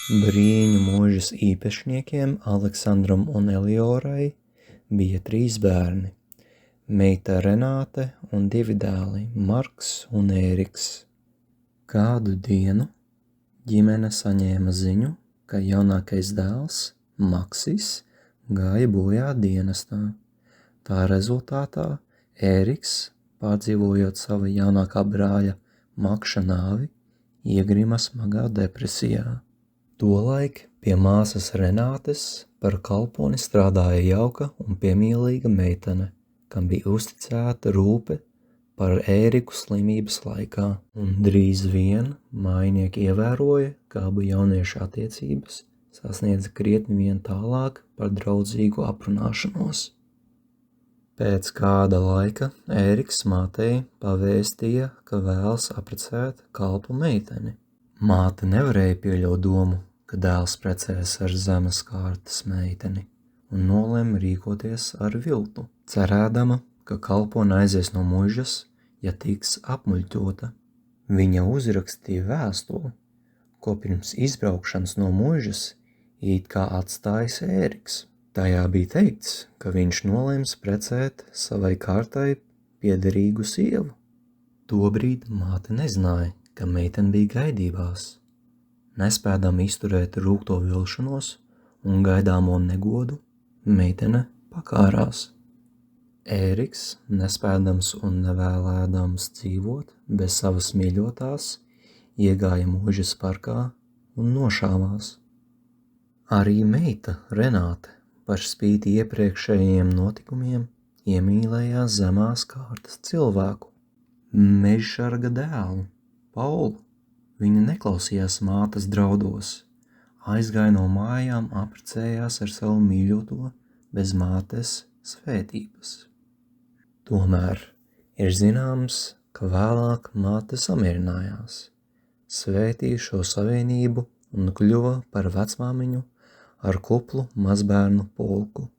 Brīņu mūžas īpašniekiem Aleksandram un Eliorai bija 3 bērni – meita Renāte un 2 dēli Marks un Ēriks. Kādu dienu ģimene saņēma ziņu, ka jaunākais dēls, Maksis, gāja bojā dienestā. Tā rezultātā Ēriks, pārdzīvojot sava jaunākā brāļa Makša nāvi, iegrima smagā depresijā. Tolaik pie māsas Renātes par kalponi strādāja jauka un piemīlīga meitene, kam bija uzticēta rūpe par Ēriku slimības laikā, un drīz vien mājinieki ievēroja, ka abu jauniešu attiecības sasniedza krietni vien tālāk par draudzīgu aprunāšanos. Pēc kāda laika Ēriks mātei pavēstīja, ka vēlas apprecēt kalpu meiteni. Māte nevarēja pieļaut domu, ka dēls precēs ar zemes kārtas meiteni, un nolēma rīkoties ar viltu, cerēdama, ka kalpone aizies no muižas, ja tiks apmuļķota. Viņa uzrakstīja vēstuli, ko pirms izbraukšanas no muižas it kā atstājis Ēriks. Tajā bija teikts, ka viņš nolēms precēt savai kārtai piederīgu sievu. Tobrīd māte nezināja, ka meitene bija gaidībās. Nespēdama izturēt rūgto vilšanos un gaidāmo negodu, meitene pakārās. Ēriks, nespēdams un nevēlēdams dzīvot bez savas mīļotās, iegāja muižas parkā un nošāvās. Arī meita Renāte, par spīti iepriekšējiem notikumiem, iemīlējās zemās kārtas cilvēku, mežsarga dēlu, Paulu. Viņa neklausījās mātes draudos, aizgāja no mājām, apprecējās ar savu mīļoto bez mātes svētības. Tomēr ir zināms, ka vēlāk māte samierinājās, svētīja šo savienību un kļuva par vecmāmiņu ar kuplu mazbērnu pulku.